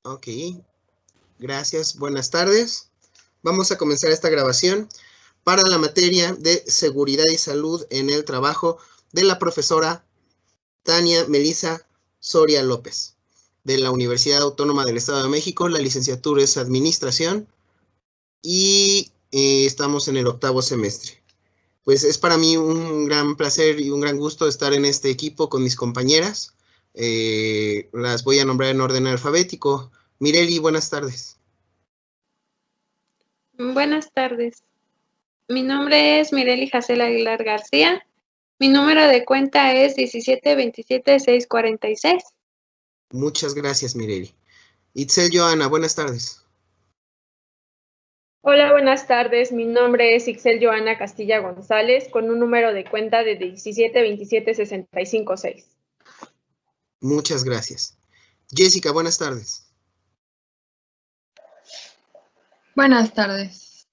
Ok, gracias, buenas tardes. Vamos a comenzar esta grabación para la materia de seguridad y salud en el trabajo de la profesora Tania Melissa Soria López, de la Universidad Autónoma del Estado de México. La licenciatura es Administración y estamos en el 8º semestre. Pues es para mí un gran placer y un gran gusto estar en este equipo con mis compañeras. Las voy a nombrar en orden alfabético. Mireli, buenas tardes. Buenas tardes. Mi nombre es Mireli Jacel Aguilar García. Mi número de cuenta es 1727-646. Muchas gracias, Mireli. Itzel Joana, buenas tardes. Hola, buenas tardes. Mi nombre es Ixel Joana Castilla González, con un número de cuenta de 1727-656. Muchas gracias. Jessica, buenas tardes. Buenas tardes.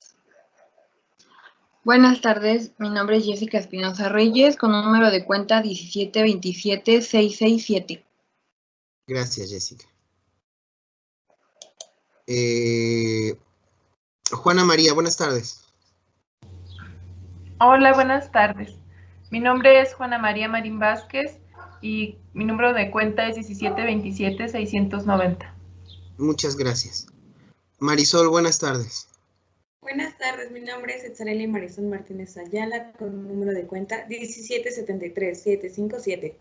Buenas tardes, mi nombre es Jessica Espinosa Reyes, con un número de cuenta 1727-667. Gracias, Jessica. Juana María, buenas tardes. Hola, buenas tardes. Mi nombre es Juana María Marín Vázquez y mi número de cuenta es 1727-690. Muchas gracias. Marisol, buenas tardes. Buenas tardes, mi nombre es Etzareli Marisol Martínez Ayala, con un número de cuenta 1773-757.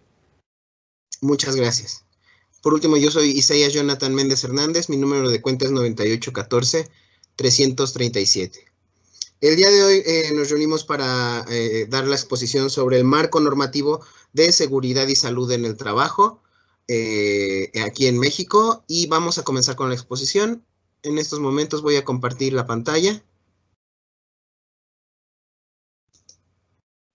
Muchas gracias. Por último, yo soy Isaías Jonathan Méndez Hernández, mi número de cuenta es 9814-337. El día de hoy nos reunimos para dar la exposición sobre el marco normativo de seguridad y salud en el trabajo aquí en México, y vamos a comenzar con la exposición. En estos momentos voy a compartir la pantalla.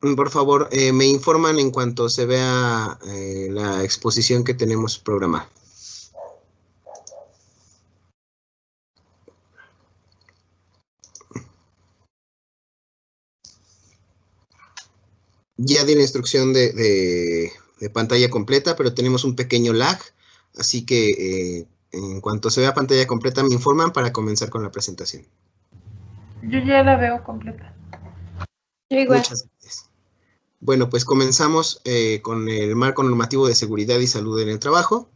Por favor, me informan en cuanto se vea la exposición que tenemos programada. Ya di la instrucción de pantalla completa, pero tenemos un pequeño lag, así que en cuanto se vea pantalla completa me informan para comenzar con la presentación. Yo ya la veo completa. Yo igual. Muchas gracias. Bueno, pues comenzamos con el marco normativo de seguridad y salud en el trabajo.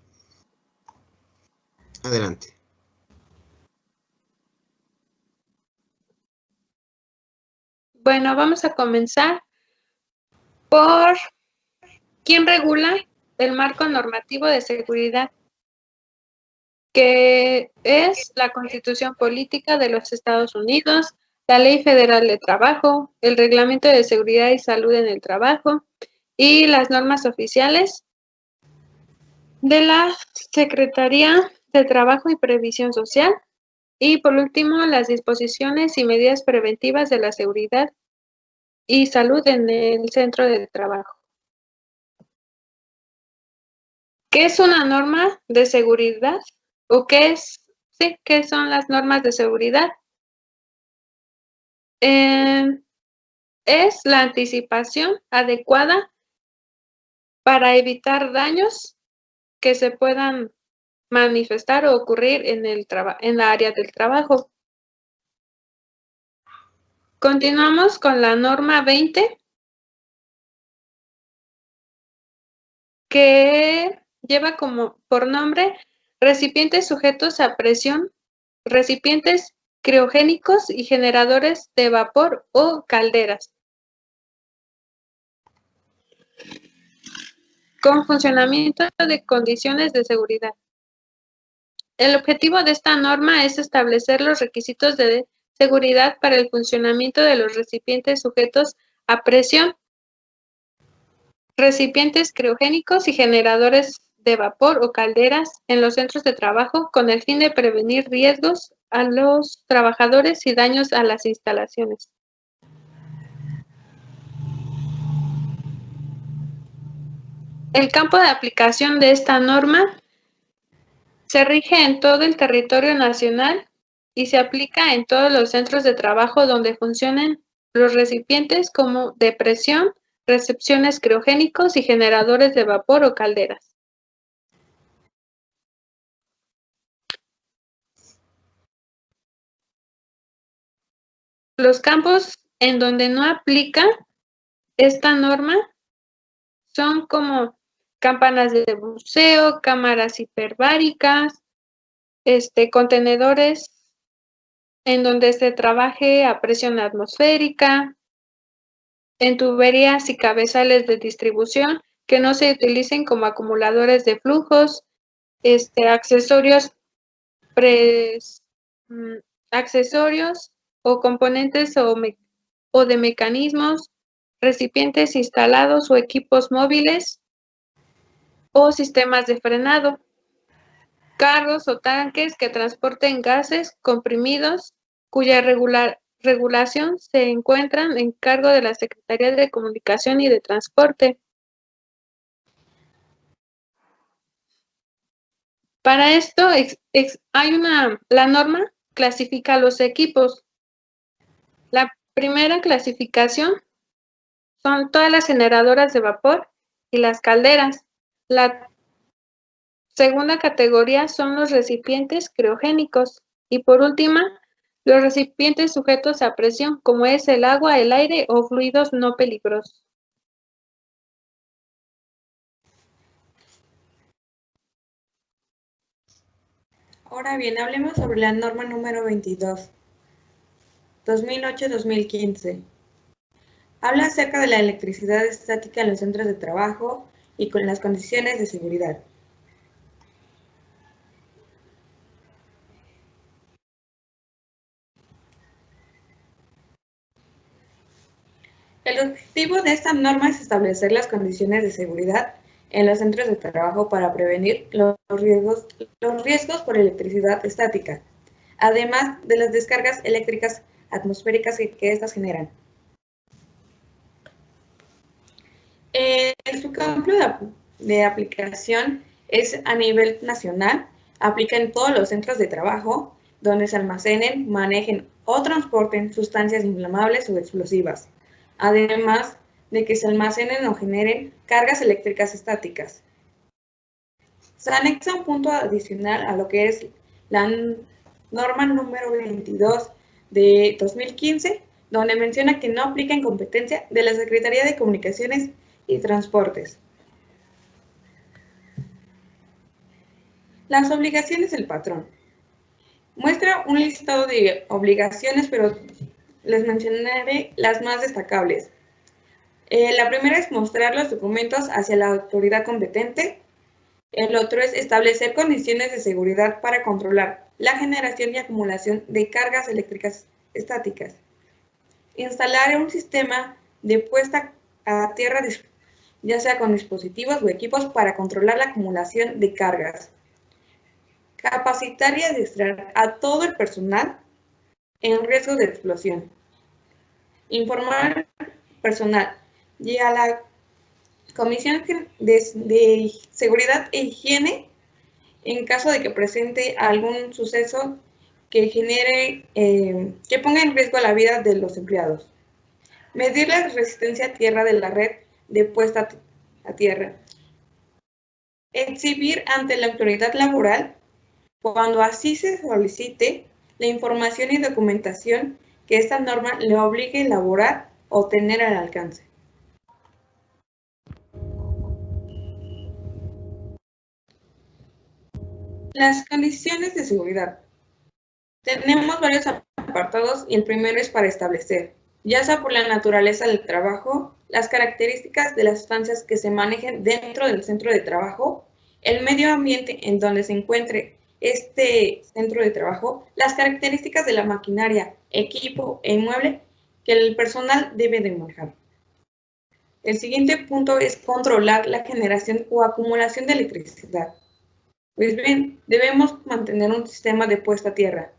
Adelante. Bueno, vamos a comenzar por quién regula el marco normativo de seguridad, que es la Constitución Política de los Estados Unidos, la Ley Federal de Trabajo, el Reglamento de Seguridad y Salud en el Trabajo y las normas oficiales de la Secretaría de Trabajo y Previsión Social, y por último las disposiciones y medidas preventivas de la seguridad y salud en el centro de trabajo. ¿Qué es una norma de seguridad? ¿O qué son las normas de seguridad? Es la anticipación adecuada para evitar daños que se puedan manifestar o ocurrir en la área del trabajo. Continuamos con la norma 20, que lleva por nombre recipientes sujetos a presión, recipientes criogénicos y generadores de vapor o calderas, con funcionamiento de condiciones de seguridad. El objetivo de esta norma es establecer los requisitos de seguridad para el funcionamiento de los recipientes sujetos a presión, recipientes criogénicos y generadores de vapor o calderas en los centros de trabajo, con el fin de prevenir riesgos a los trabajadores y daños a las instalaciones. El campo de aplicación de esta norma se rige en todo el territorio nacional y se aplica en todos los centros de trabajo donde funcionen los recipientes como de presión, recepciones criogénicos y generadores de vapor o calderas. Los campos en donde no aplica esta norma son como campanas de buceo, cámaras hiperbáricas, contenedores en donde se trabaje a presión atmosférica, en tuberías y cabezales de distribución que no se utilicen como acumuladores de flujos, accesorios o componentes o de mecanismos, recipientes instalados o equipos móviles o sistemas de frenado, carros o tanques que transporten gases comprimidos cuya regulación se encuentran en cargo de la Secretaría de Comunicación y de Transporte. Para esto la norma clasifica los equipos. La primera clasificación son todas las generadoras de vapor y las calderas. La segunda categoría son los recipientes criogénicos y por última, los recipientes sujetos a presión, como es el agua, el aire o fluidos no peligrosos. Ahora bien, hablemos sobre la norma número 22, 2008-2015. Habla acerca de la electricidad estática en los centros de trabajo y con las condiciones de seguridad. El objetivo de esta norma es establecer las condiciones de seguridad en los centros de trabajo para prevenir los riesgos por electricidad estática, además de las descargas eléctricas atmosféricas que estas generan. Su campo de aplicación es a nivel nacional, aplica en todos los centros de trabajo donde se almacenen, manejen o transporten sustancias inflamables o explosivas, además de que se almacenen o generen cargas eléctricas estáticas. Se anexa un punto adicional a lo que es la norma número 22 de 2015, donde menciona que no aplica en competencia de la Secretaría de Comunicaciones y Transportes. Las obligaciones del patrón. Muestra un listado de obligaciones, pero les mencionaré las más destacables. La primera es mostrar los documentos hacia la autoridad competente. El otro es establecer condiciones de seguridad para controlar la generación y acumulación de cargas eléctricas estáticas. Instalar un sistema de puesta a tierra, ya sea con dispositivos o equipos para controlar la acumulación de cargas. Capacitar y adiestrar a todo el personal en riesgo de explosión. Informar al personal y a la Comisión de Seguridad e Higiene en caso de que presente algún suceso que genere, que ponga en riesgo la vida de los empleados. Medir la resistencia a tierra de la red de puesta a tierra. Exhibir ante la autoridad laboral, cuando así se solicite, la información y documentación que esta norma le obligue a elaborar o tener al alcance. Las condiciones de seguridad. Tenemos varios apartados y el primero es para establecer, ya sea por la naturaleza del trabajo, las características de las sustancias que se manejen dentro del centro de trabajo, el medio ambiente en donde se encuentre este centro de trabajo, las características de la maquinaria, equipo e inmueble que el personal debe de manejar. El siguiente punto es controlar la generación o acumulación de electricidad. Pues bien, debemos mantener un sistema de puesta a tierra,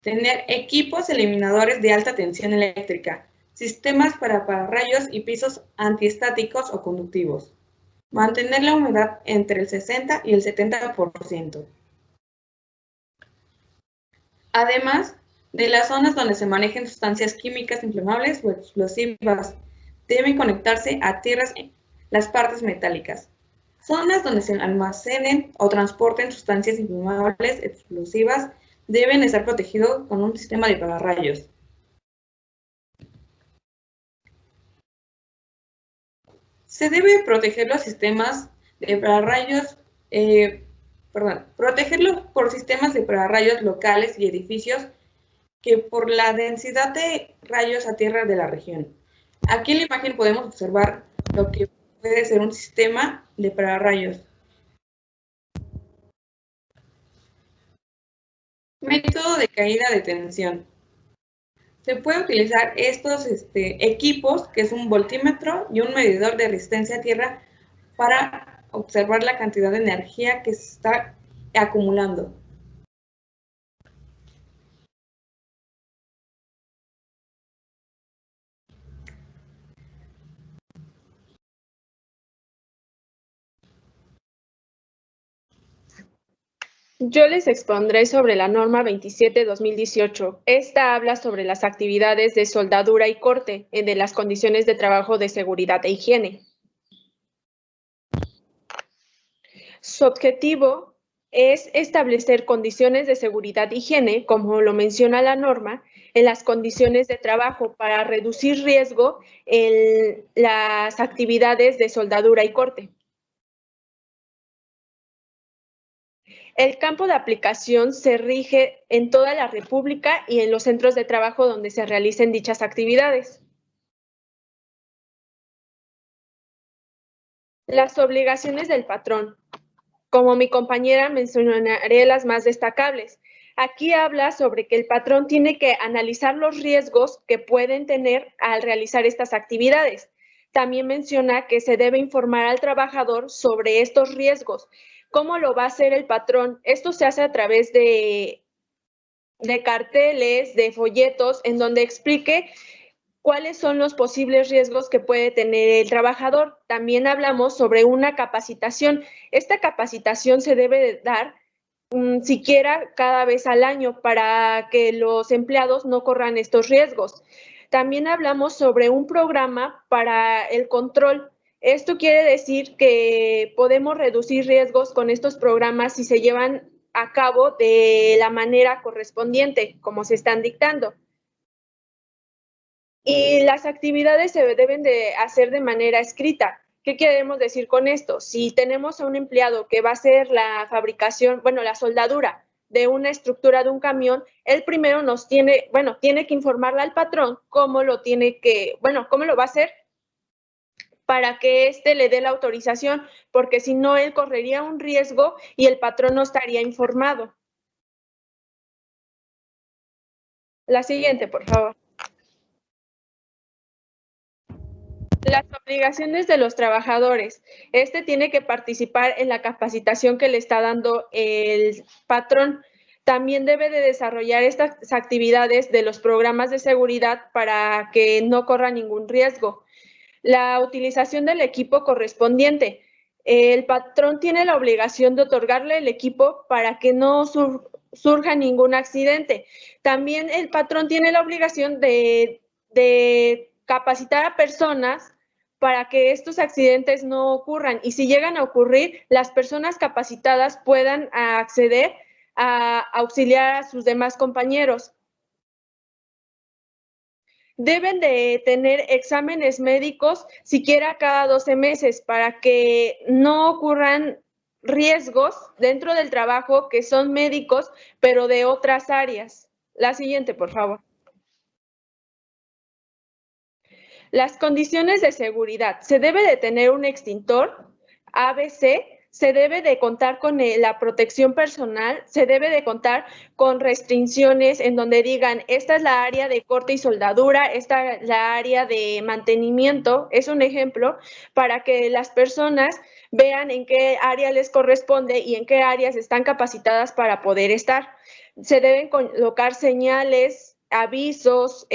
tener equipos eliminadores de alta tensión eléctrica, sistemas para pararrayos y pisos antiestáticos o conductivos, mantener la humedad entre el 60 y el 70%. Además, De las zonas donde se manejen sustancias químicas inflamables o explosivas, deben conectarse a tierras las partes metálicas. Zonas donde se almacenen o transporten sustancias inflamables explosivas deben estar protegidos con un sistema de pararrayos. Se debe proteger los sistemas de pararrayos, protegerlos por sistemas de pararrayos locales y edificios que por la densidad de rayos a tierra de la región. Aquí en la imagen podemos observar lo que puede ser un sistema de pararrayos. Método de caída de tensión. Se puede utilizar estos equipos, que es un voltímetro y un medidor de resistencia a tierra, para observar la cantidad de energía que se está acumulando. Yo les expondré sobre la norma 27/2018. Esta habla sobre las actividades de soldadura y corte de las condiciones de trabajo de seguridad e higiene. Su objetivo es establecer condiciones de seguridad e higiene, como lo menciona la norma, en las condiciones de trabajo para reducir riesgo en las actividades de soldadura y corte. El campo de aplicación se rige en toda la República y en los centros de trabajo donde se realicen dichas actividades. Las obligaciones del patrón. Como mi compañera, mencionaré las más destacables. Aquí habla sobre que el patrón tiene que analizar los riesgos que pueden tener al realizar estas actividades. También menciona que se debe informar al trabajador sobre estos riesgos. ¿Cómo lo va a hacer el patrón? Esto se hace a través de carteles, de folletos, en donde explique cuáles son los posibles riesgos que puede tener el trabajador. También hablamos sobre una capacitación. Esta capacitación se debe dar siquiera cada vez al año para que los empleados no corran estos riesgos. También hablamos sobre un programa para el control. Esto quiere decir que podemos reducir riesgos con estos programas si se llevan a cabo de la manera correspondiente, como se están dictando. Y las actividades se deben de hacer de manera escrita. ¿Qué queremos decir con esto? Si tenemos a un empleado que va a hacer la fabricación, la soldadura de una estructura de un camión, él primero tiene que informarle al patrón cómo lo va a hacer para que éste le dé la autorización, porque si no, él correría un riesgo y el patrón no estaría informado. La siguiente, por favor. Las obligaciones de los trabajadores. Este tiene que participar en la capacitación que le está dando el patrón. También debe de desarrollar estas actividades de los programas de seguridad para que no corra ningún riesgo. La utilización del equipo correspondiente. El patrón tiene la obligación de otorgarle el equipo para que no surja ningún accidente. También el patrón tiene la obligación de capacitar a personas para que estos accidentes no ocurran. Y si llegan a ocurrir, las personas capacitadas puedan acceder a auxiliar a sus demás compañeros. Deben de tener exámenes médicos siquiera cada 12 meses para que no ocurran riesgos dentro del trabajo que son médicos, pero de otras áreas. La siguiente, por favor. Las condiciones de seguridad. Se debe de tener un extintor ABC, se debe de contar con la protección personal, se debe de contar con restricciones en donde digan, esta es la área de corte y soldadura, esta es la área de mantenimiento, es un ejemplo para que las personas vean en qué área les corresponde y en qué áreas están capacitadas para poder estar. Se deben colocar señales, avisos,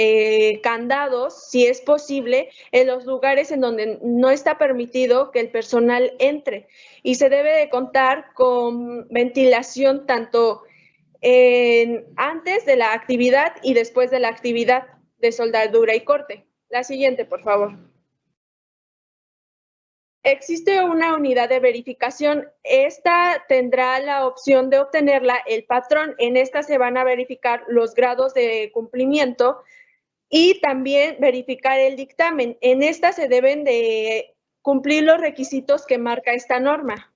candados, si es posible, en los lugares en donde no está permitido que el personal entre. Y se debe de contar con ventilación tanto antes de la actividad y después de la actividad de soldadura y corte. La siguiente, por favor. Existe una unidad de verificación. Esta tendrá la opción de obtenerla el patrón. En esta se van a verificar los grados de cumplimiento y también verificar el dictamen. En esta se deben de cumplir los requisitos que marca esta norma.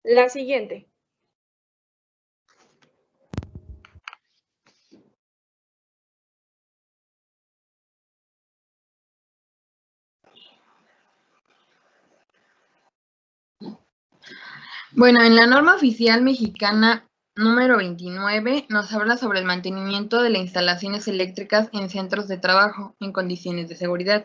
La siguiente. Bueno, en la norma oficial mexicana número 29 nos habla sobre el mantenimiento de las instalaciones eléctricas en centros de trabajo en condiciones de seguridad.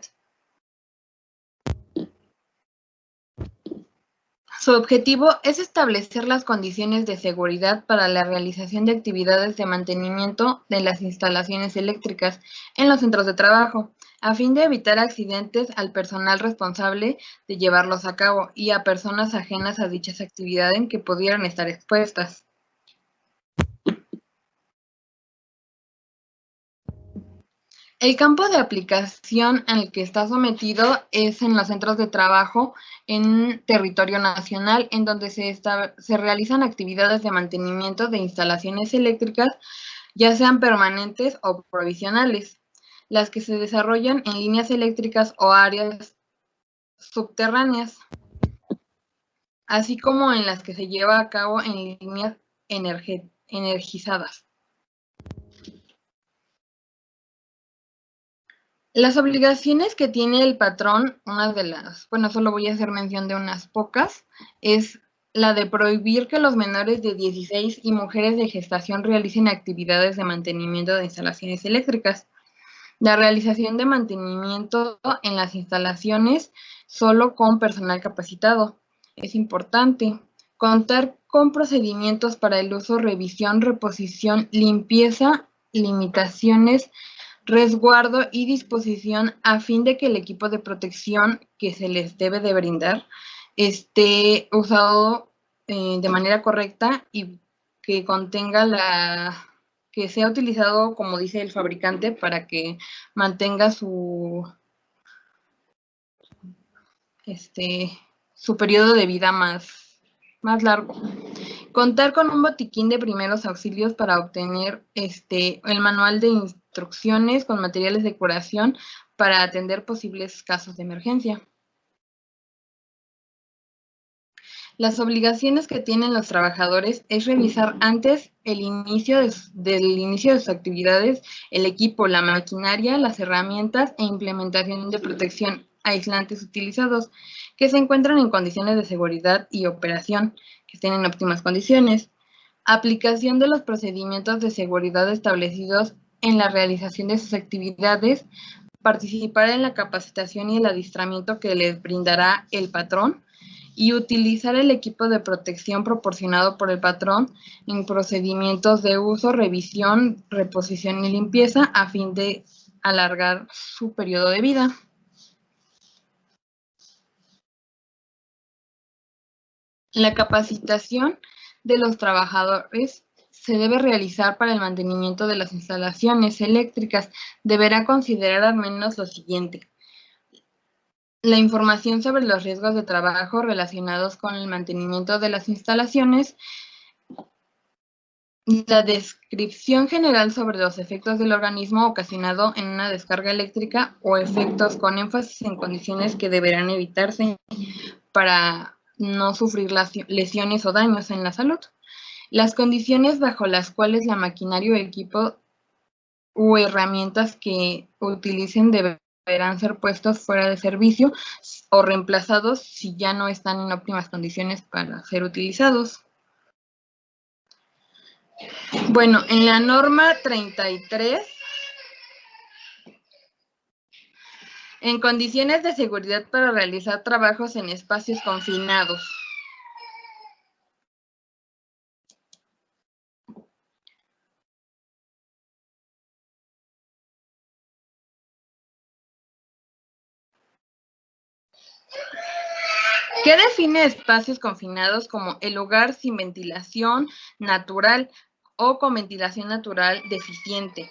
Su objetivo es establecer las condiciones de seguridad para la realización de actividades de mantenimiento de las instalaciones eléctricas en los centros de trabajo, a fin de evitar accidentes al personal responsable de llevarlos a cabo y a personas ajenas a dichas actividades en que pudieran estar expuestas. El campo de aplicación al que está sometido es en los centros de trabajo en territorio nacional, en donde se realizan actividades de mantenimiento de instalaciones eléctricas, ya sean permanentes o provisionales, las que se desarrollan en líneas eléctricas o áreas subterráneas, así como en las que se lleva a cabo en líneas energizadas. Las obligaciones que tiene el patrón, solo voy a hacer mención de unas pocas, es la de prohibir que los menores de 16 y mujeres de gestación realicen actividades de mantenimiento de instalaciones eléctricas. La realización de mantenimiento en las instalaciones solo con personal capacitado. Es importante contar con procedimientos para el uso, revisión, reposición, limpieza, limitaciones, resguardo y disposición a fin de que el equipo de protección que se les debe de brindar esté usado de manera correcta y que que sea utilizado, como dice el fabricante, para que mantenga su periodo de vida más largo. Contar con un botiquín de primeros auxilios para obtener el manual de instrucciones con materiales de curación para atender posibles casos de emergencia. Las obligaciones que tienen los trabajadores es revisar antes del inicio de sus actividades el equipo, la maquinaria, las herramientas e implementación de protección aislantes utilizados, que se encuentran en condiciones de seguridad y operación, que estén en óptimas condiciones. Aplicación de los procedimientos de seguridad establecidos en la realización de sus actividades, participar en la capacitación y el adiestramiento que les brindará el patrón, y utilizar el equipo de protección proporcionado por el patrón en procedimientos de uso, revisión, reposición y limpieza a fin de alargar su periodo de vida. La capacitación de los trabajadores se debe realizar para el mantenimiento de las instalaciones eléctricas. Deberá considerar al menos lo siguiente: la información sobre los riesgos de trabajo relacionados con el mantenimiento de las instalaciones, la descripción general sobre los efectos del organismo ocasionado en una descarga eléctrica o efectos con énfasis en condiciones que deberán evitarse para no sufrir lesiones o daños en la salud, las condiciones bajo las cuales la maquinaria o equipo u herramientas que utilicen deberán ser puestos fuera de servicio o reemplazados si ya no están en óptimas condiciones para ser utilizados. Bueno, en la norma 33, en condiciones de seguridad para realizar trabajos en espacios confinados. ¿Qué define espacios confinados como el lugar sin ventilación natural o con ventilación natural deficiente,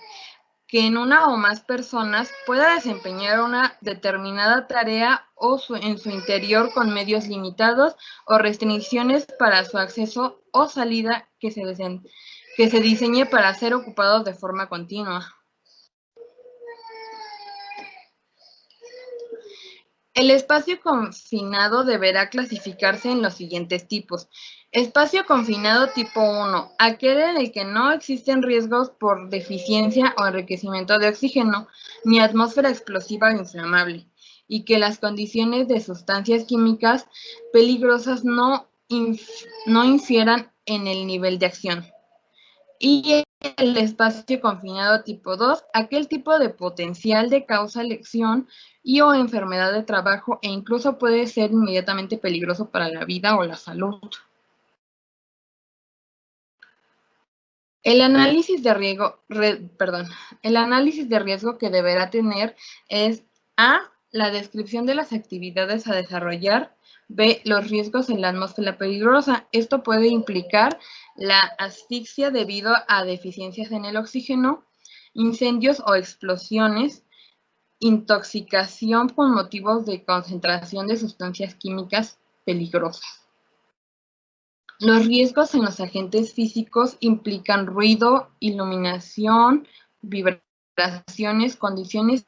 que en una o más personas pueda desempeñar una determinada tarea o en su interior con medios limitados o restricciones para su acceso o salida que se diseñe para ser ocupados de forma continua? El espacio confinado deberá clasificarse en los siguientes tipos. Espacio confinado tipo 1, aquel en el que no existen riesgos por deficiencia o enriquecimiento de oxígeno, ni atmósfera explosiva o inflamable, y que las condiciones de sustancias químicas peligrosas no infieran en el nivel de acción. Y el espacio confinado tipo 2, aquel tipo de potencial de causa lesión y o enfermedad de trabajo e incluso puede ser inmediatamente peligroso para la vida o la salud. El análisis de riesgo que deberá tener es A, la descripción de las actividades a desarrollar, B, los riesgos en la atmósfera peligrosa. Esto puede implicar la asfixia debido a deficiencias en el oxígeno, incendios o explosiones, intoxicación por motivos de concentración de sustancias químicas peligrosas. Los riesgos en los agentes físicos implican ruido, iluminación, vibraciones, condiciones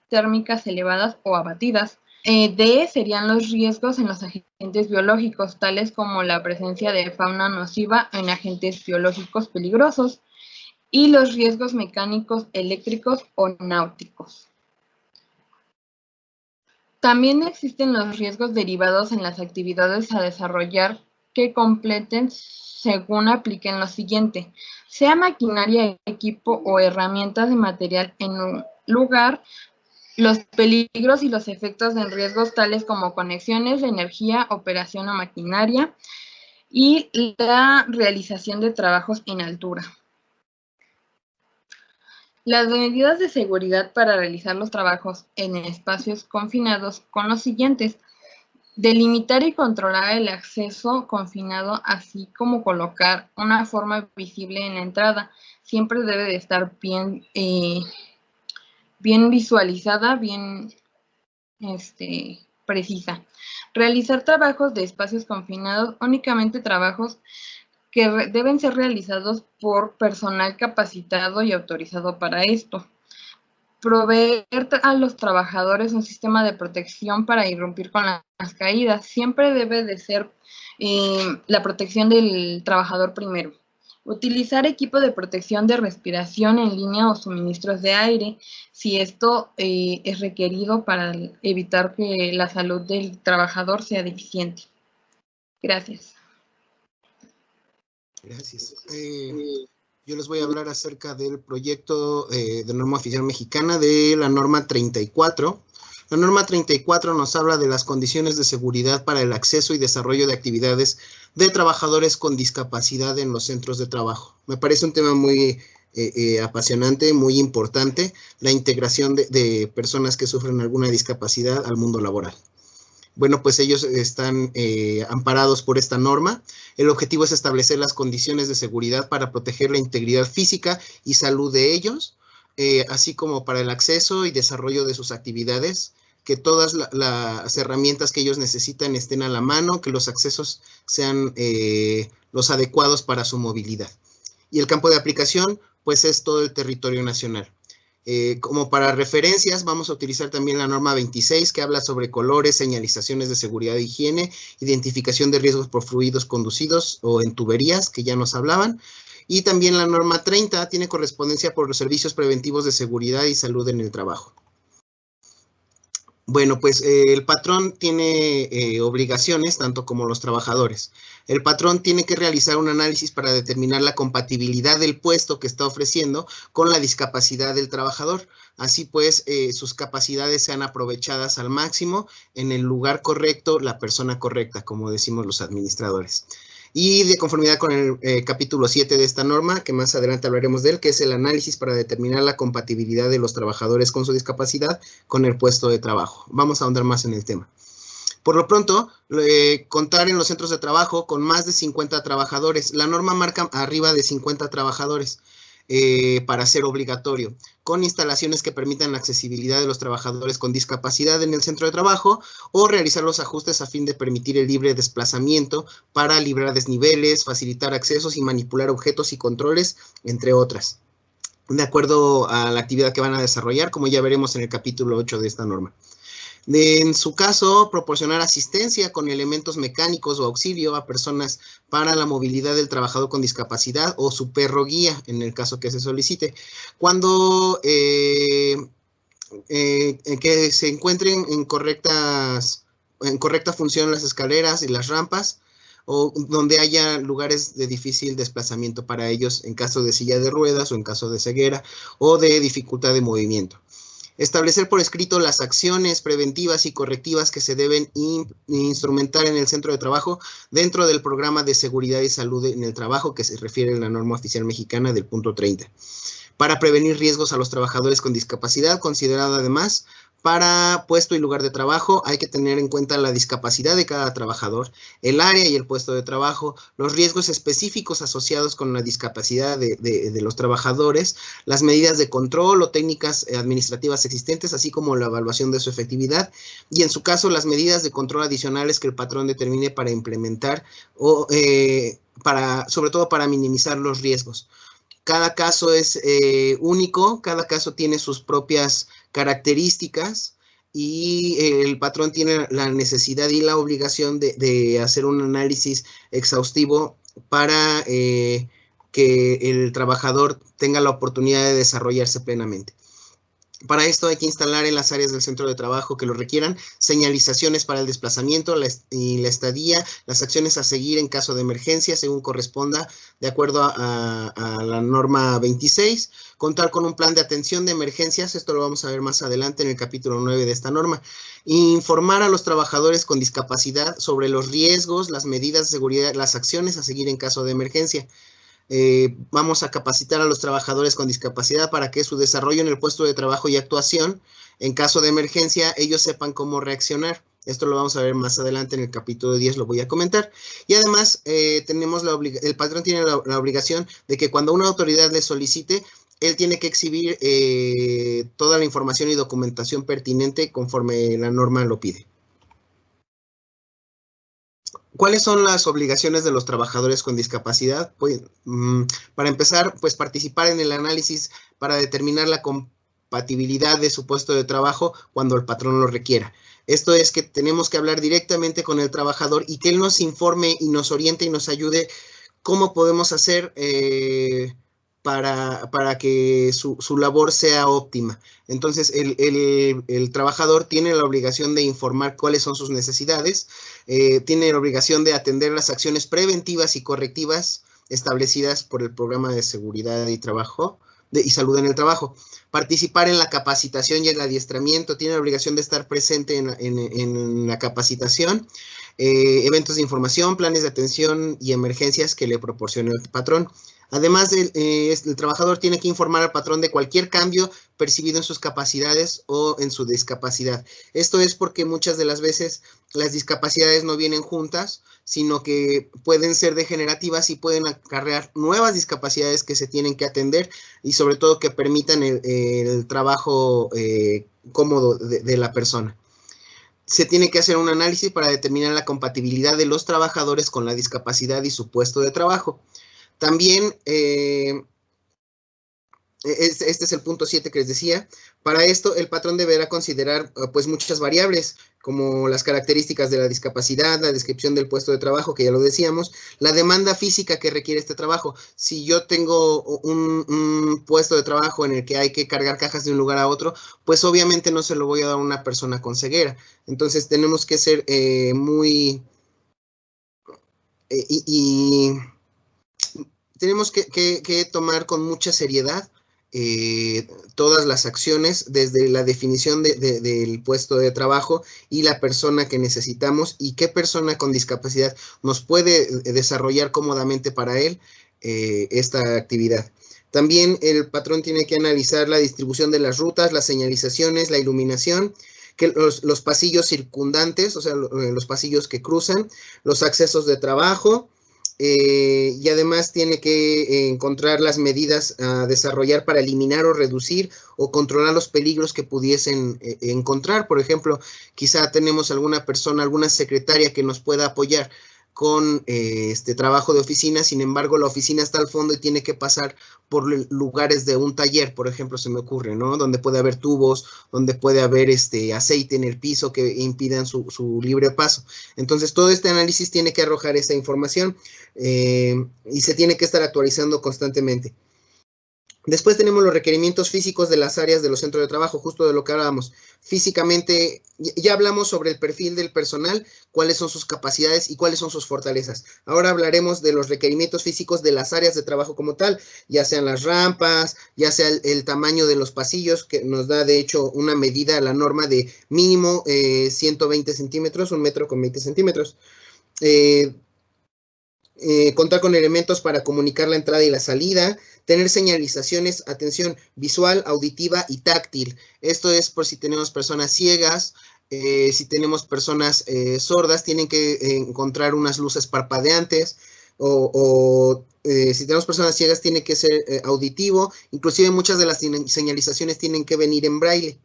térmicas elevadas o abatidas. D serían los riesgos en los agentes biológicos, tales como la presencia de fauna nociva en agentes biológicos peligrosos, y los riesgos mecánicos, eléctricos o náuticos. También existen los riesgos derivados en las actividades a desarrollar que completen según apliquen lo siguiente: sea maquinaria, equipo o herramientas de material en un lugar, los peligros y los efectos de riesgos tales como conexiones de energía, operación o maquinaria y la realización de trabajos en altura. Las medidas de seguridad para realizar los trabajos en espacios confinados con los siguientes: delimitar y controlar el acceso confinado, así como colocar una forma visible en la entrada. Siempre debe de estar bien visualizada, bien precisa. Realizar trabajos de espacios confinados, únicamente trabajos que deben ser realizados por personal capacitado y autorizado para esto. Proveer a los trabajadores un sistema de protección para irrumpir con las caídas. Siempre debe de ser la protección del trabajador primero. Utilizar equipo de protección de respiración en línea o suministros de aire, si esto es requerido para evitar que la salud del trabajador sea deficiente. Gracias. Gracias. Yo les voy a hablar acerca del proyecto de norma oficial mexicana de la norma 34. La norma 34 nos habla de las condiciones de seguridad para el acceso y desarrollo de actividades de trabajadores con discapacidad en los centros de trabajo. Me parece un tema muy apasionante, muy importante, la integración de personas que sufren alguna discapacidad al mundo laboral. Bueno, pues ellos están amparados por esta norma. El objetivo es establecer las condiciones de seguridad para proteger la integridad física y salud de ellos, así como para el acceso y desarrollo de sus actividades, que todas las herramientas que ellos necesitan estén a la mano, que los accesos sean los adecuados para su movilidad. Y el campo de aplicación, pues es todo el territorio nacional. Como para referencias, vamos a utilizar también la norma 26, que habla sobre colores, señalizaciones de seguridad e higiene, identificación de riesgos por fluidos conducidos o en tuberías, que ya nos hablaban. Y también la norma 30 tiene correspondencia por los servicios preventivos de seguridad y salud en el trabajo. Bueno, pues el patrón tiene obligaciones, tanto como los trabajadores. El patrón tiene que realizar un análisis para determinar la compatibilidad del puesto que está ofreciendo con la discapacidad del trabajador. Así pues, sus capacidades sean aprovechadas al máximo, en el lugar correcto, la persona correcta, como decimos los administradores. Y de conformidad con el capítulo 7 de esta norma, que más adelante hablaremos de él, que es el análisis para determinar la compatibilidad de los trabajadores con su discapacidad con el puesto de trabajo. Vamos a ahondar más en el tema. Por lo pronto, contar en los centros de trabajo con más de 50 trabajadores. La norma marca arriba de 50 trabajadores para ser obligatorio, con instalaciones que permitan la accesibilidad de los trabajadores con discapacidad en el centro de trabajo o realizar los ajustes a fin de permitir el libre desplazamiento para librar desniveles, facilitar accesos y manipular objetos y controles, entre otras, de acuerdo a la actividad que van a desarrollar, como ya veremos en el capítulo 8 de esta norma. En su caso, proporcionar asistencia con elementos mecánicos o auxilio a personas para la movilidad del trabajador con discapacidad o su perro guía, en el caso que se solicite. Cuando que se encuentren en correcta función las escaleras y las rampas, o donde haya lugares de difícil desplazamiento para ellos en caso de silla de ruedas o en caso de ceguera o de dificultad de movimiento. Establecer por escrito las acciones preventivas y correctivas que se deben instrumentar en el centro de trabajo dentro del programa de seguridad y salud en el trabajo que se refiere a la norma oficial mexicana del punto 30. Para prevenir riesgos a los trabajadores con discapacidad, considerado además para puesto y lugar de trabajo, hay que tener en cuenta la discapacidad de cada trabajador, el área y el puesto de trabajo, los riesgos específicos asociados con la discapacidad de los trabajadores, las medidas de control o técnicas administrativas existentes, así como la evaluación de su efectividad, y en su caso las medidas de control adicionales que el patrón determine para implementar o sobre todo para minimizar los riesgos. Cada caso es único, cada caso tiene sus propias características y el patrón tiene la necesidad y la obligación de hacer un análisis exhaustivo para que el trabajador tenga la oportunidad de desarrollarse plenamente. Para esto hay que instalar en las áreas del centro de trabajo que lo requieran señalizaciones para el desplazamiento y la estadía, las acciones a seguir en caso de emergencia según corresponda de acuerdo a la norma 26, contar con un plan de atención de emergencias, esto lo vamos a ver más adelante en el capítulo 9 de esta norma, informar a los trabajadores con discapacidad sobre los riesgos, las medidas de seguridad, las acciones a seguir en caso de emergencia. Vamos a capacitar a los trabajadores con discapacidad para que su desarrollo en el puesto de trabajo y actuación, en caso de emergencia, ellos sepan cómo reaccionar. Esto lo vamos a ver más adelante en el capítulo 10, lo voy a comentar. Y además, el patrón tiene la obligación de que cuando una autoridad le solicite, él tiene que exhibir toda la información y documentación pertinente conforme la norma lo pide. ¿Cuáles son las obligaciones de los trabajadores con discapacidad? Pues, para empezar, pues participar en el análisis para determinar la compatibilidad de su puesto de trabajo cuando el patrón lo requiera. Esto es que tenemos que hablar directamente con el trabajador y que él nos informe y nos oriente y nos ayude cómo podemos hacer para que su labor sea óptima. Entonces, el trabajador tiene la obligación de informar cuáles son sus necesidades, tiene la obligación de atender las acciones preventivas y correctivas establecidas por el programa de seguridad y trabajo y salud en el trabajo, participar en la capacitación y el adiestramiento, tiene la obligación de estar presente en la capacitación, eventos de información, planes de atención y emergencias que le proporciona el patrón. Además, el trabajador tiene que informar al patrón de cualquier cambio percibido en sus capacidades o en su discapacidad. Esto es porque muchas de las veces las discapacidades no vienen juntas, sino que pueden ser degenerativas y pueden acarrear nuevas discapacidades que se tienen que atender y sobre todo que permitan el trabajo cómodo de la persona. Se tiene que hacer un análisis para determinar la compatibilidad de los trabajadores con la discapacidad y su puesto de trabajo. También, este es el punto 7 que les decía, para esto el patrón deberá considerar pues muchas variables, como las características de la discapacidad, la descripción del puesto de trabajo, que ya lo decíamos, la demanda física que requiere este trabajo. Si yo tengo un puesto de trabajo en el que hay que cargar cajas de un lugar a otro, pues obviamente no se lo voy a dar a una persona con ceguera. Entonces tenemos que ser tenemos que tomar con mucha seriedad todas las acciones desde la definición del puesto de trabajo y la persona que necesitamos y qué persona con discapacidad nos puede desarrollar cómodamente para él esta actividad. También el patrón tiene que analizar la distribución de las rutas, las señalizaciones, la iluminación, que los pasillos circundantes, o sea, los pasillos que cruzan, los accesos de trabajo, y además tiene que encontrar las medidas a desarrollar para eliminar o reducir o controlar los peligros que pudiesen encontrar. Por ejemplo, quizá tenemos alguna persona, alguna secretaria que nos pueda apoyar con trabajo de oficina, sin embargo la oficina está al fondo y tiene que pasar por lugares de un taller, por ejemplo, se me ocurre, ¿no? Donde puede haber tubos, donde puede haber aceite en el piso que impidan su libre paso. Entonces todo este análisis tiene que arrojar esa información y se tiene que estar actualizando constantemente. Después tenemos los requerimientos físicos de las áreas de los centros de trabajo, justo de lo que hablábamos. Físicamente, ya hablamos sobre el perfil del personal, cuáles son sus capacidades y cuáles son sus fortalezas. Ahora hablaremos de los requerimientos físicos de las áreas de trabajo como tal, ya sean las rampas, ya sea el tamaño de los pasillos, que nos da de hecho una medida a la norma de mínimo 120 centímetros, 1 metro con 20 centímetros. Contar con elementos para comunicar la entrada y la salida, tener señalizaciones, atención visual, auditiva y táctil. Esto es por si tenemos personas ciegas, si tenemos personas sordas, tienen que encontrar unas luces parpadeantes, si tenemos personas ciegas tiene que ser auditivo, inclusive muchas de las señalizaciones tienen que venir en braille.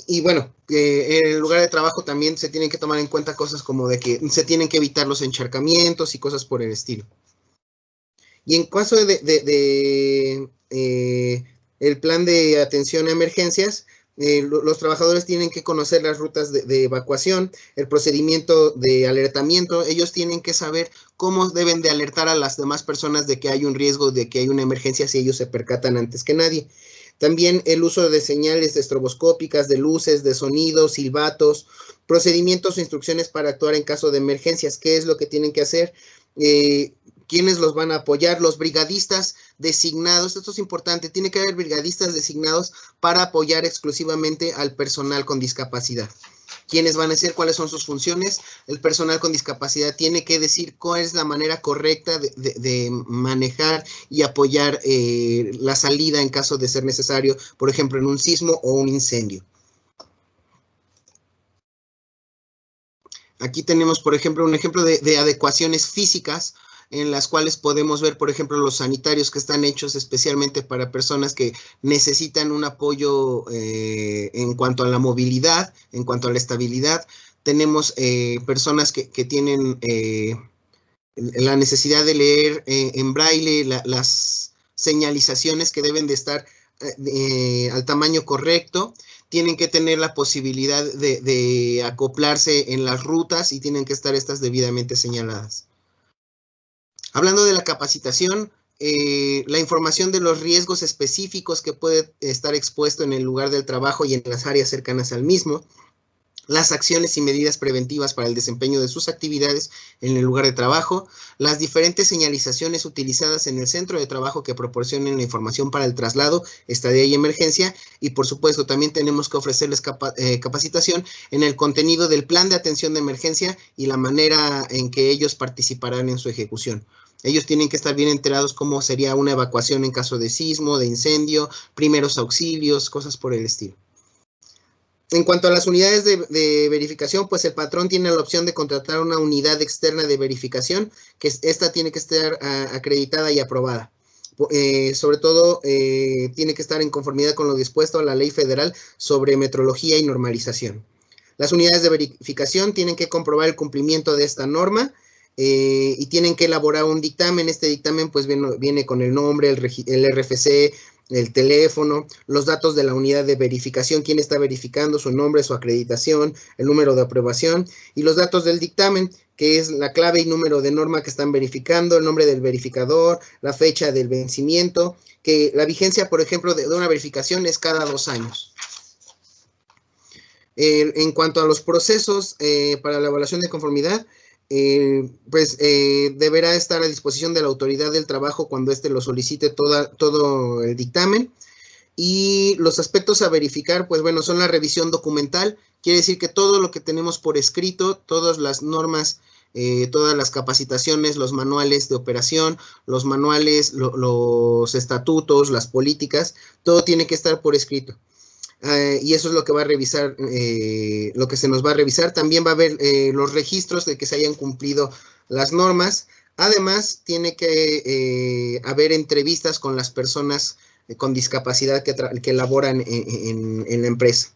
Y bueno, en el lugar de trabajo también se tienen que tomar en cuenta cosas como de que se tienen que evitar los encharcamientos y cosas por el estilo. Y en caso de el plan de atención a emergencias, los trabajadores tienen que conocer las rutas de evacuación, el procedimiento de alertamiento. Ellos tienen que saber cómo deben de alertar a las demás personas de que hay un riesgo, de que hay una emergencia, si ellos se percatan antes que nadie. También el uso de señales estroboscópicas, de luces, de sonidos, silbatos, procedimientos o instrucciones para actuar en caso de emergencias. ¿Qué es lo que tienen que hacer? ¿Quiénes los van a apoyar? Los brigadistas designados, esto es importante, tiene que haber brigadistas designados para apoyar exclusivamente al personal con discapacidad. ¿Quiénes van a ser? ¿Cuáles son sus funciones? El personal con discapacidad tiene que decir cuál es la manera correcta de manejar y apoyar la salida en caso de ser necesario, por ejemplo, en un sismo o un incendio. Aquí tenemos, por ejemplo, un ejemplo de adecuaciones físicas en las cuales podemos ver, por ejemplo, los sanitarios que están hechos especialmente para personas que necesitan un apoyo en cuanto a la movilidad, en cuanto a la estabilidad. Tenemos personas que tienen la necesidad de leer en braille las señalizaciones que deben de estar al tamaño correcto. Tienen que tener la posibilidad de acoplarse en las rutas y tienen que estar estas debidamente señaladas. Hablando de la capacitación, la información de los riesgos específicos que puede estar expuesto en el lugar del trabajo y en las áreas cercanas al mismo, las acciones y medidas preventivas para el desempeño de sus actividades en el lugar de trabajo, las diferentes señalizaciones utilizadas en el centro de trabajo que proporcionen la información para el traslado, estadía y emergencia, y por supuesto también tenemos que ofrecerles capacitación en el contenido del plan de atención de emergencia y la manera en que ellos participarán en su ejecución. Ellos tienen que estar bien enterados cómo sería una evacuación en caso de sismo, de incendio, primeros auxilios, cosas por el estilo. En cuanto a las unidades de verificación, pues el patrón tiene la opción de contratar una unidad externa de verificación, que esta tiene que estar acreditada y aprobada. Sobre todo, tiene que estar en conformidad con lo dispuesto a la Ley Federal sobre Metrología y Normalización. Las unidades de verificación tienen que comprobar el cumplimiento de esta norma, y tienen que elaborar un dictamen. Este dictamen pues viene con el nombre, el RFC, el teléfono, los datos de la unidad de verificación, quién está verificando, su nombre, su acreditación, el número de aprobación y los datos del dictamen, que es la clave y número de norma que están verificando, el nombre del verificador, la fecha del vencimiento, que la vigencia, por ejemplo, de una verificación es cada 2 años. En cuanto a los procesos para la evaluación de conformidad, deberá estar a disposición de la autoridad del trabajo cuando éste lo solicite todo el dictamen. Y los aspectos a verificar, pues bueno, son la revisión documental. Quiere decir que todo lo que tenemos por escrito, todas las normas, todas las capacitaciones, los manuales de operación, los manuales, los estatutos, las políticas, todo tiene que estar por escrito. y eso es lo que va a revisar, lo que se nos va a revisar. También va a haber los registros de que se hayan cumplido las normas. Además, tiene que haber entrevistas con las personas con discapacidad que laboran en la empresa.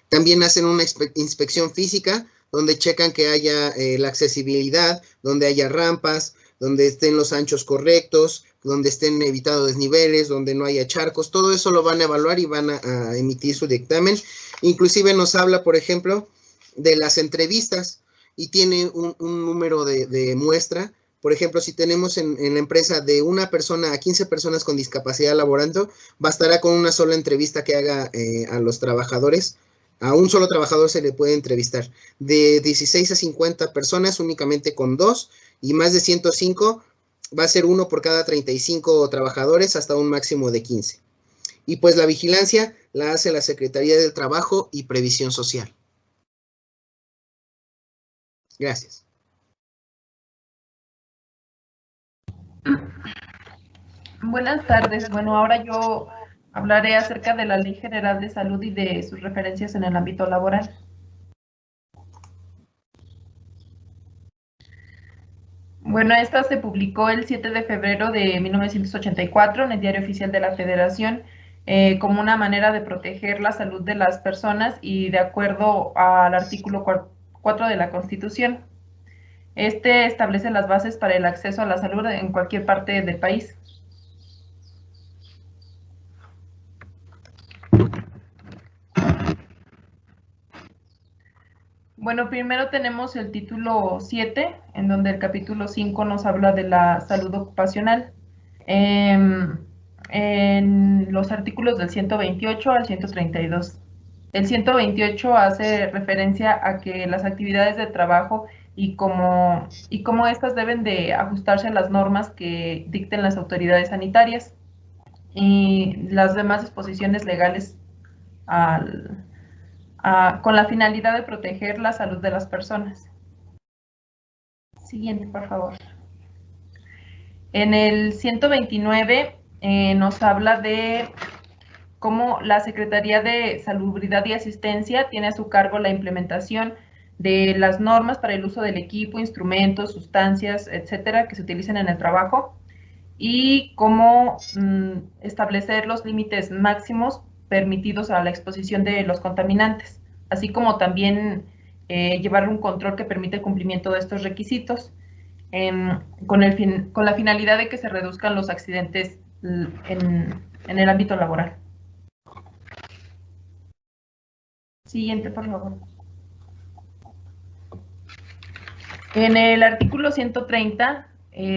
También hacen una inspección física, donde checan que haya la accesibilidad, donde haya rampas, donde estén los anchos correctos, donde estén evitados desniveles, donde no haya charcos. Todo eso lo van a evaluar y van a emitir su dictamen. Inclusive nos habla, por ejemplo, de las entrevistas y tiene un número de muestra. Por ejemplo, si tenemos en la empresa de 1 persona a 15 personas con discapacidad laborando, bastará con una sola entrevista que haga a los trabajadores. A un solo trabajador se le puede entrevistar. De 16 a 50 personas, únicamente con 2, y más de 105 va a ser 1 por cada 35 trabajadores, hasta un máximo de 15. Y pues la vigilancia la hace la Secretaría del Trabajo y Previsión Social. Gracias. Buenas tardes. Bueno, ahora yo hablaré acerca de la Ley General de Salud y de sus referencias en el ámbito laboral. Bueno, esta se publicó el 7 de febrero de 1984 en el Diario Oficial de la Federación como una manera de proteger la salud de las personas y de acuerdo al artículo 4 de la Constitución. Este establece las bases para el acceso a la salud en cualquier parte del país. Bueno, primero tenemos el título 7, en donde el capítulo 5 nos habla de la salud ocupacional. En los artículos del 128 al 132. El 128 hace referencia a que las actividades de trabajo y cómo estas deben de ajustarse a las normas que dicten las autoridades sanitarias y las demás disposiciones legales con la finalidad de proteger la salud de las personas. Siguiente, por favor. En el 129 nos habla de cómo la Secretaría de Salubridad y Asistencia tiene a su cargo la implementación de las normas para el uso del equipo, instrumentos, sustancias, etcétera, que se utilicen en el trabajo y cómo establecer los límites máximos permitidos a la exposición de los contaminantes, así como también llevar un control que permite el cumplimiento de estos requisitos con la finalidad de que se reduzcan los accidentes en el ámbito laboral. Siguiente, por favor. En el artículo 130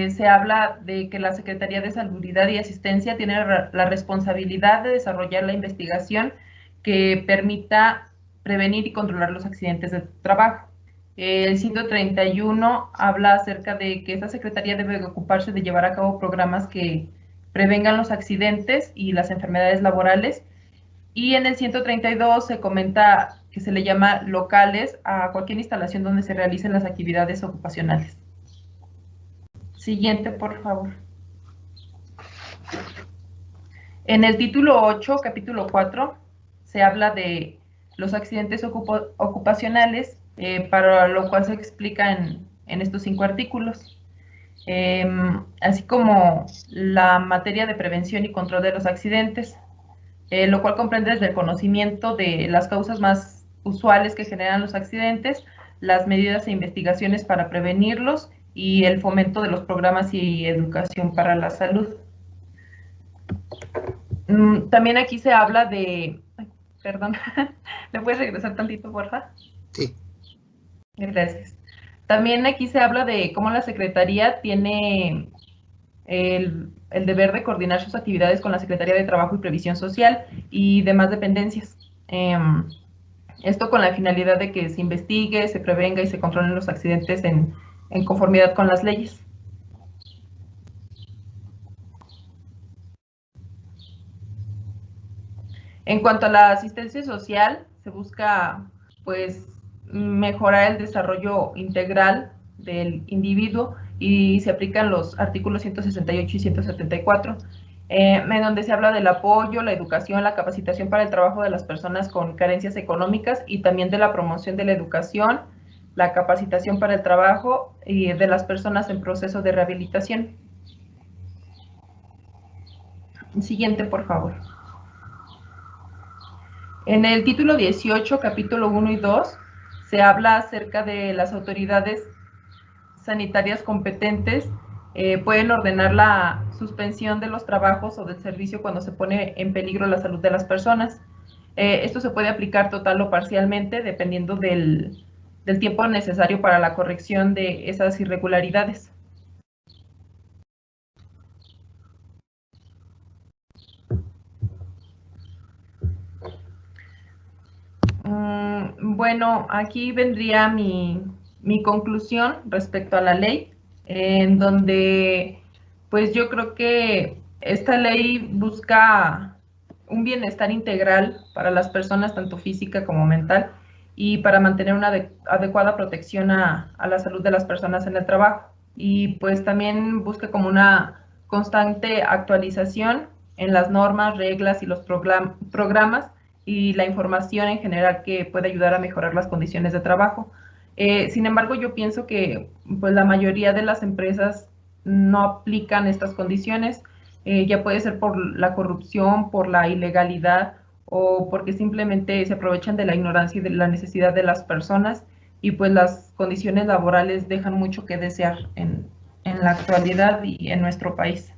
se habla de que la Secretaría de Salubridad y Asistencia tiene la responsabilidad de desarrollar la investigación que permita prevenir y controlar los accidentes de trabajo. El 131 habla acerca de que esta Secretaría debe ocuparse de llevar a cabo programas que prevengan los accidentes y las enfermedades laborales. Y en el 132 se comenta que se le llama locales a cualquier instalación donde se realicen las actividades ocupacionales. Siguiente, por favor. En el título 8, capítulo 4, se habla de los accidentes ocupacionales, para lo cual se explica en estos 5 artículos, así como la materia de prevención y control de los accidentes, lo cual comprende desde el conocimiento de las causas más usuales que generan los accidentes, las medidas e investigaciones para prevenirlos y el fomento de los programas y educación para la salud. También aquí se habla de... Perdón, ¿le puedes regresar tantito, porfa? Sí. Gracias. También aquí se habla de cómo la Secretaría tiene el deber de coordinar sus actividades con la Secretaría de Trabajo y Previsión Social y demás dependencias. Esto con la finalidad de que se investigue, se prevenga y se controlen los accidentes en conformidad con las leyes. En cuanto a la asistencia social, se busca, pues, mejorar el desarrollo integral del individuo y se aplican los artículos 168 y 174. en donde se habla del apoyo, la educación, la capacitación para el trabajo de las personas con carencias económicas y también de la promoción de la educación, la capacitación para el trabajo y de las personas en proceso de rehabilitación. Siguiente, por favor. En el título 18, capítulo 1 y 2, se habla acerca de las autoridades sanitarias competentes pueden ordenar la suspensión de los trabajos o del servicio cuando se pone en peligro la salud de las personas. Esto se puede aplicar total o parcialmente dependiendo del tiempo necesario para la corrección de esas irregularidades. Bueno, aquí vendría mi conclusión respecto a la ley, en donde pues yo creo que esta ley busca un bienestar integral para las personas, tanto física como mental, y para mantener una adecuada protección a la salud de las personas en el trabajo. Y pues también busca como una constante actualización en las normas, reglas y los programas y la información en general que puede ayudar a mejorar las condiciones de trabajo. Sin embargo, yo pienso que pues, la mayoría de las empresas no aplican estas condiciones, ya puede ser por la corrupción, por la ilegalidad o porque simplemente se aprovechan de la ignorancia y de la necesidad de las personas, y pues las condiciones laborales dejan mucho que desear en la actualidad y en nuestro país.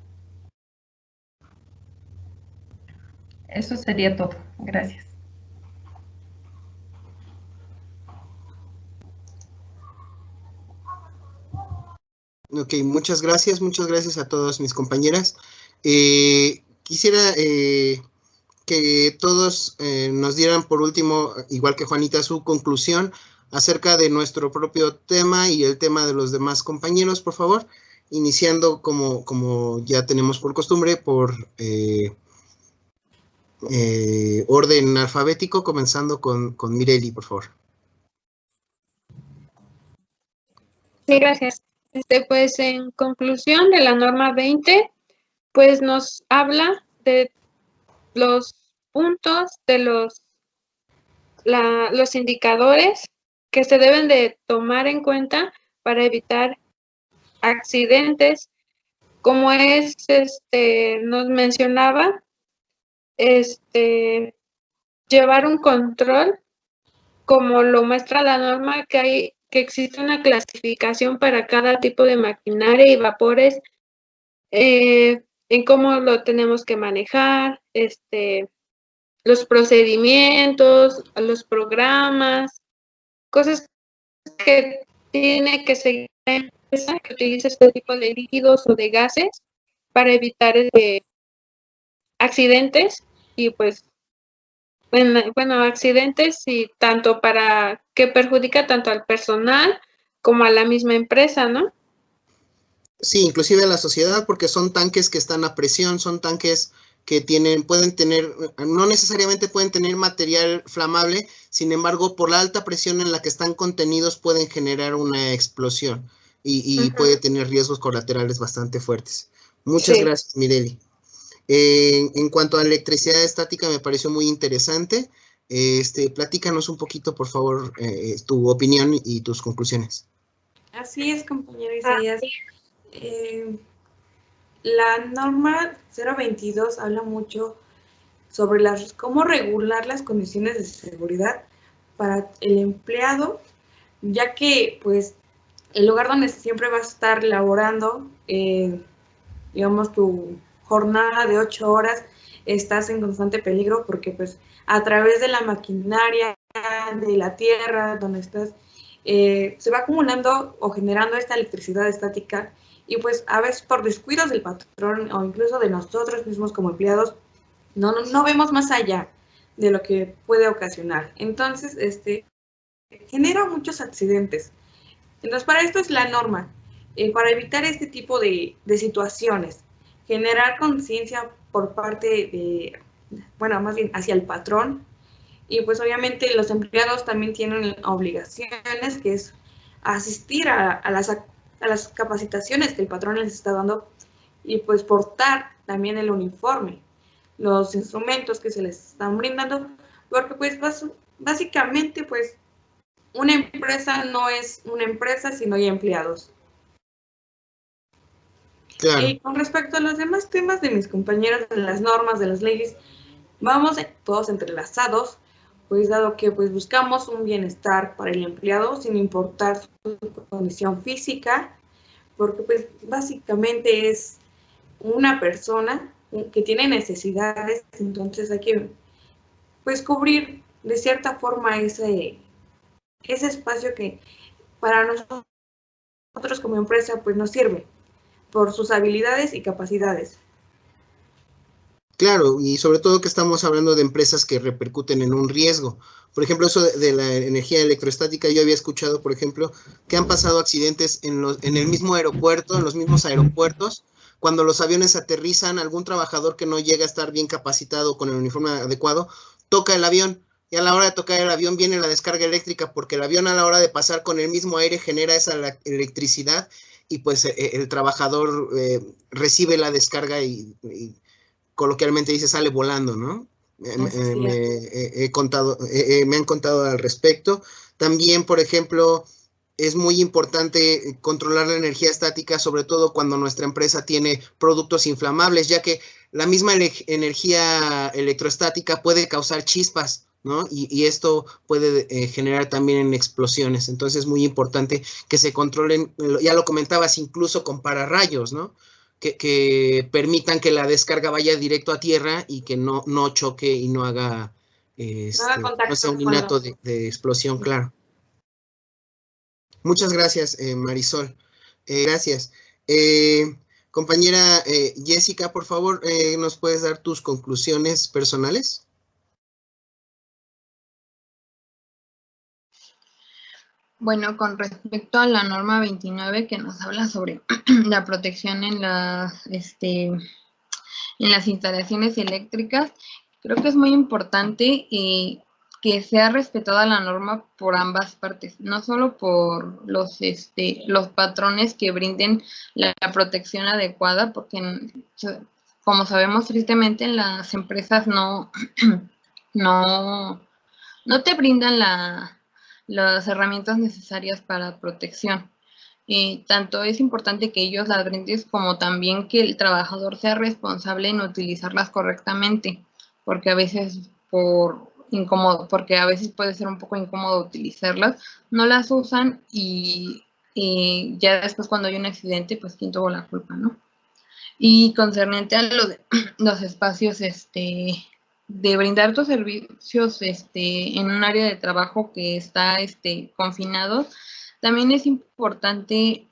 Eso sería todo. Gracias. Ok, muchas gracias a todas mis compañeras. Quisiera que todos nos dieran por último, igual que Juanita, su conclusión acerca de nuestro propio tema y el tema de los demás compañeros, por favor, iniciando como ya tenemos por costumbre, por orden alfabético, comenzando con Mireli, por favor. Sí, gracias. Pues en conclusión de la norma 20, pues nos habla de los puntos, de los indicadores que se deben de tomar en cuenta para evitar accidentes, como es, nos mencionaba, llevar un control, como lo muestra la norma, que existe una clasificación para cada tipo de maquinaria y vapores, en cómo lo tenemos que manejar, los procedimientos, los programas, cosas que tiene que seguir la empresa que utilice este tipo de líquidos o de gases para evitar accidentes y pues bueno, accidentes y tanto que perjudica tanto al personal como a la misma empresa, ¿no? Sí, inclusive a la sociedad, porque son tanques que están a presión, son tanques que pueden tener, no necesariamente pueden tener material flamable, sin embargo, por la alta presión en la que están contenidos pueden generar una explosión y puede tener riesgos colaterales bastante fuertes. Muchas gracias, Mireli. En cuanto a electricidad estática, me pareció muy interesante. Platícanos un poquito, por favor, tu opinión y tus conclusiones. Así es, compañero Isaías. La norma 022 habla mucho sobre cómo regular las condiciones de seguridad para el empleado, ya que pues el lugar donde siempre vas a estar laborando, digamos tu jornada de 8 horas, estás en constante peligro porque pues a través de la maquinaria, de la tierra donde estás, se va acumulando o generando esta electricidad estática. Y pues a veces por descuidos del patrón o incluso de nosotros mismos como empleados, no vemos más allá de lo que puede ocasionar. Entonces, genera muchos accidentes. Entonces, para esto es la norma, para evitar este tipo de situaciones, generar conciencia por parte de, bueno, más bien hacia el patrón. Y pues obviamente los empleados también tienen obligaciones, que es asistir a las capacitaciones que el patrón les está dando y pues portar también el uniforme, los instrumentos que se les están brindando, porque pues básicamente pues una empresa no es una empresa si no hay empleados. Claro. Y con respecto a los demás temas de mis compañeros, de las normas, de las leyes, vamos todos entrelazados, pues dado que pues buscamos un bienestar para el empleado sin importar su condición física, porque pues básicamente es una persona que tiene necesidades, entonces hay que pues cubrir de cierta forma ese espacio que para nosotros como empresa pues nos sirve por sus habilidades y capacidades. Claro, y sobre todo que estamos hablando de empresas que repercuten en un riesgo. Por ejemplo, eso de la energía electrostática, yo había escuchado, por ejemplo, que han pasado accidentes en el mismo aeropuerto, en los mismos aeropuertos, cuando los aviones aterrizan, algún trabajador que no llega a estar bien capacitado con el uniforme adecuado, toca el avión, y a la hora de tocar el avión viene la descarga eléctrica, porque el avión a la hora de pasar con el mismo aire genera esa electricidad, y pues el trabajador recibe la descarga y coloquialmente dice sale volando, ¿no? Me han contado al respecto. También, por ejemplo, es muy importante controlar la energía estática, sobre todo cuando nuestra empresa tiene productos inflamables, ya que la misma energía electrostática puede causar chispas, ¿no? Y esto puede generar también explosiones. Entonces es muy importante que se controlen, ya lo comentabas, incluso con pararrayos, ¿no? Que permitan que la descarga vaya directo a tierra y que no choque y no haga un innato de explosión, claro. Muchas gracias, Marisol. Gracias. Compañera Jessica, por favor, ¿nos puedes dar tus conclusiones personales? Bueno, con respecto a la norma 29 que nos habla sobre la protección en las instalaciones eléctricas, creo que es muy importante que sea respetada la norma por ambas partes, no solo por los patrones que brinden la protección adecuada, porque como sabemos tristemente en las empresas no te brindan las herramientas necesarias para protección. Tanto es importante que ellos las brinden como también que el trabajador sea responsable en utilizarlas correctamente, porque a veces porque a veces puede ser un poco incómodo utilizarlas, no las usan y ya después cuando hay un accidente, pues quién tuvo la culpa, ¿no? Y concerniente a los espacios de brindar tus servicios en un área de trabajo que está confinado, también es importante,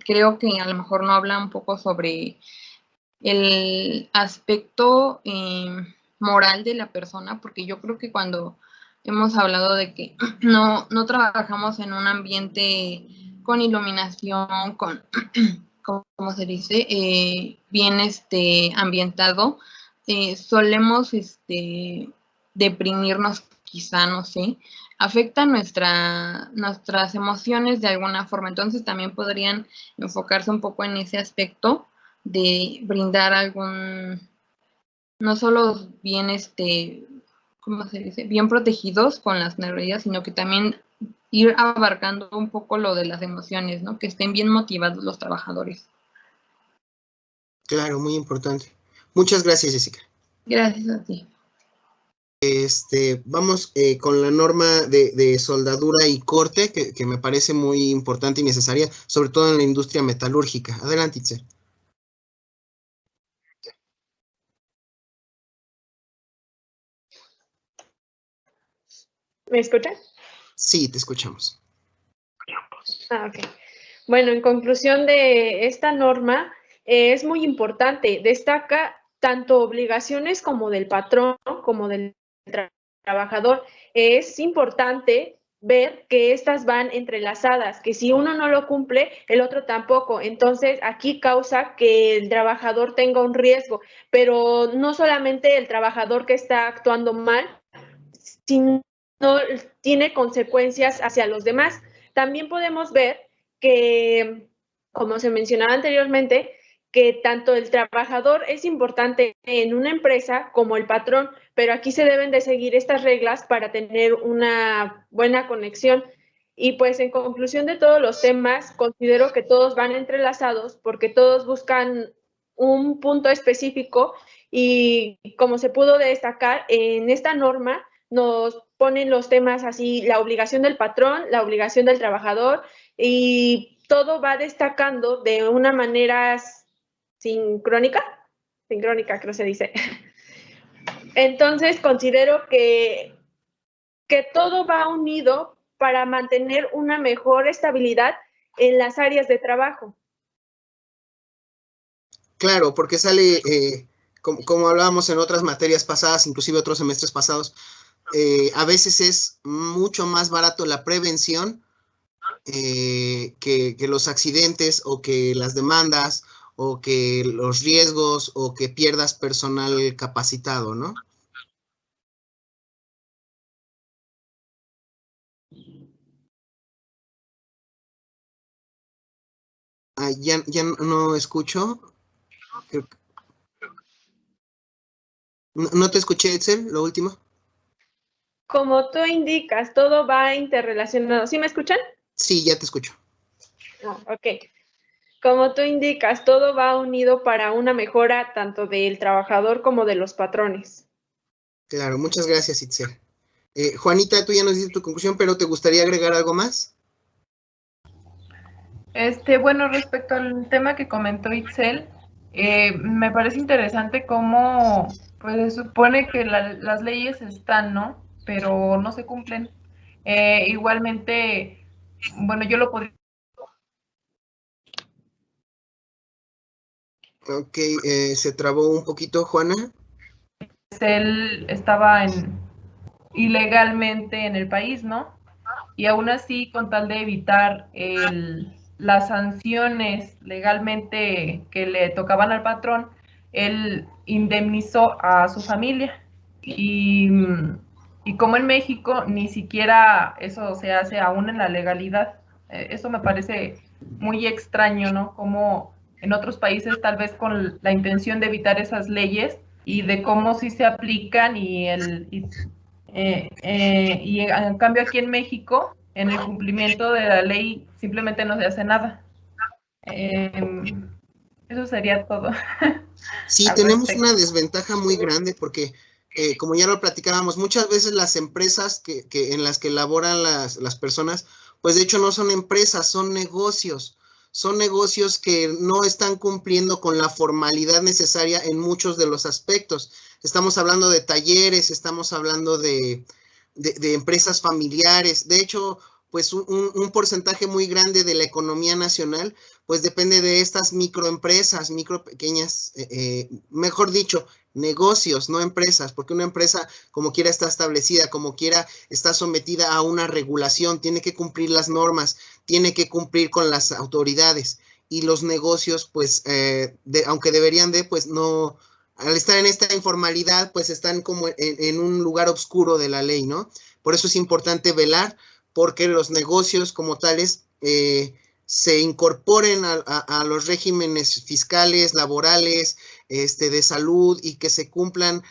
creo que a lo mejor no habla un poco sobre el aspecto moral de la persona, porque yo creo que cuando hemos hablado de que no trabajamos en un ambiente con iluminación, con, ¿cómo se dice? Bien ambientado, solemos deprimirnos, quizá, no sé, afecta nuestras emociones de alguna forma. Entonces también podrían enfocarse un poco en ese aspecto de brindar no solo bien, ¿cómo se dice? Bien protegidos con las neuroídas, sino que también ir abarcando un poco lo de las emociones, ¿no? Que estén bien motivados los trabajadores. Claro, muy importante. Muchas gracias, Jessica. Gracias a ti. Vamos con la norma de soldadura y corte, que me parece muy importante y necesaria, sobre todo en la industria metalúrgica. Adelante, Itzel. ¿Me escuchan? Sí, te escuchamos. Ok. Bueno, en conclusión de esta norma, es muy importante, destaca tanto obligaciones como del patrón, como del trabajador. Es importante ver que estas van entrelazadas, que si uno no lo cumple, el otro tampoco. Entonces, aquí causa que el trabajador tenga un riesgo, pero no solamente el trabajador que está actuando mal, sino tiene consecuencias hacia los demás. También podemos ver que, como se mencionaba anteriormente, que tanto el trabajador es importante en una empresa como el patrón, pero aquí se deben de seguir estas reglas para tener una buena conexión. Y pues en conclusión de todos los temas, considero que todos van entrelazados porque todos buscan un punto específico y como se pudo destacar en esta norma, nos ponen los temas así, la obligación del patrón, la obligación del trabajador y todo va destacando de una manera sincrónica creo se dice. Entonces considero que todo va unido para mantener una mejor estabilidad en las áreas de trabajo. Claro, porque sale, como hablábamos en otras materias pasadas, inclusive otros semestres pasados, a veces es mucho más barato la prevención que los accidentes o que las demandas o que los riesgos o que pierdas personal capacitado, ¿no? Ya no escucho. No te escuché, Edsel, lo último. Como tú indicas, todo va interrelacionado. ¿Sí me escuchan? Sí, ya te escucho. Ok. Como tú indicas, todo va unido para una mejora tanto del trabajador como de los patrones. Claro, muchas gracias, Itzel. Juanita, tú ya nos diste tu conclusión, pero ¿te gustaría agregar algo más? Bueno, respecto al tema que comentó Itzel, me parece interesante cómo pues, se supone que las leyes están, ¿no? Pero no se cumplen. Igualmente, bueno, yo lo podría... Ok, se trabó un poquito, Juana. Él estaba ilegalmente en el país, ¿no? Y aún así, con tal de evitar las sanciones legalmente que le tocaban al patrón, él indemnizó a su familia. Y como en México ni siquiera eso se hace aún en la legalidad. Eso me parece muy extraño, ¿no? Como en otros países, tal vez con la intención de evitar esas leyes y de cómo sí se aplican y en cambio aquí en México, en el cumplimiento de la ley, simplemente no se hace nada. Eso sería todo. Sí, tenemos una desventaja muy grande porque, como ya lo platicábamos, muchas veces las empresas en las que laboran las personas, pues de hecho no son empresas, son negocios que no están cumpliendo con la formalidad necesaria en muchos de los aspectos. Estamos hablando de talleres, estamos hablando de empresas familiares. De hecho, pues un porcentaje muy grande de la economía nacional, pues depende de estas microempresas, pequeñas, mejor dicho, negocios, no empresas, porque una empresa, como quiera, está establecida, como quiera, está sometida a una regulación, tiene que cumplir las normas, tiene que cumplir con las autoridades, y los negocios, pues, aunque deberían de, pues no, al estar en esta informalidad, pues están como en un lugar oscuro de la ley, ¿no? Por eso es importante velar porque los negocios como tales se incorporen a los regímenes fiscales, laborales, de salud, y que se cumplan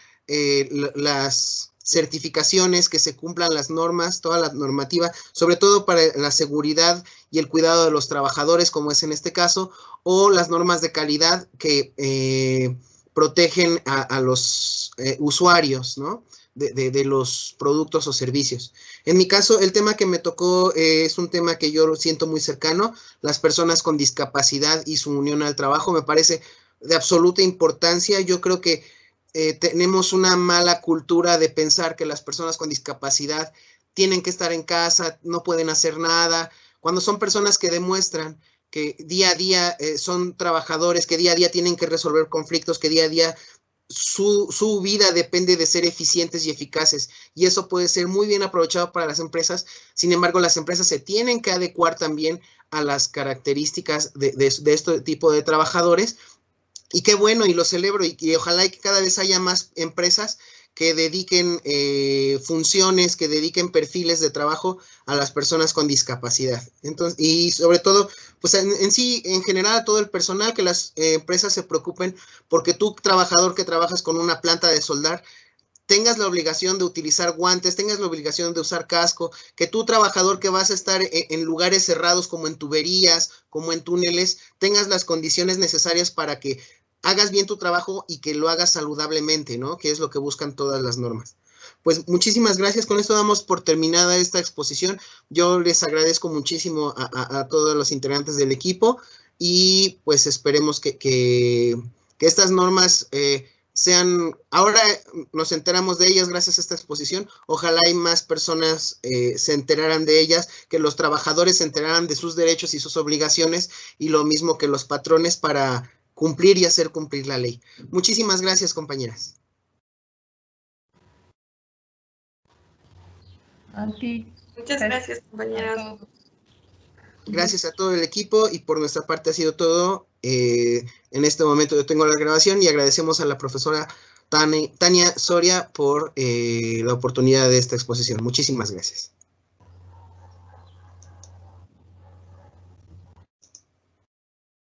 las certificaciones, que se cumplan las normas, toda la normativa, sobre todo para la seguridad y el cuidado de los trabajadores, como es en este caso, o las normas de calidad que protegen a los usuarios, ¿no? De los productos o servicios. En mi caso, el tema que me tocó es un tema que yo lo siento muy cercano, las personas con discapacidad y su unión al trabajo. Me parece de absoluta importancia. Yo creo que tenemos una mala cultura de pensar que las personas con discapacidad tienen que estar en casa, no pueden hacer nada, cuando son personas que demuestran que día a día son trabajadores, que día a día tienen que resolver conflictos, que día a día su vida depende de ser eficientes y eficaces, y eso puede ser muy bien aprovechado para las empresas. Sin embargo, las empresas se tienen que adecuar también a las características de este tipo de trabajadores, y qué bueno, y lo celebro, y ojalá que cada vez haya más empresas que dediquen funciones, que dediquen perfiles de trabajo a las personas con discapacidad. Entonces, y sobre todo, pues en sí, en general, a todo el personal, que las empresas se preocupen porque tú, trabajador que trabajas con una planta de soldar, tengas la obligación de utilizar guantes, tengas la obligación de usar casco, que tú, trabajador que vas a estar en lugares cerrados como en tuberías, como en túneles, tengas las condiciones necesarias para que hagas bien tu trabajo y que lo hagas saludablemente, ¿no? Que es lo que buscan todas las normas. Pues muchísimas gracias. Con esto damos por terminada esta exposición. Yo les agradezco muchísimo a todos los integrantes del equipo y pues esperemos que estas normas sean, ahora nos enteramos de ellas gracias a esta exposición, ojalá hay más personas se enteraran de ellas, que los trabajadores se enteraran de sus derechos y sus obligaciones, y lo mismo que los patrones, para cumplir y hacer cumplir la ley. Muchísimas gracias, compañeras. Muchas gracias, compañeras. Gracias a todo el equipo y por nuestra parte ha sido todo. En este momento yo tengo la grabación y agradecemos a la profesora Tania Soria por la oportunidad de esta exposición. Muchísimas gracias.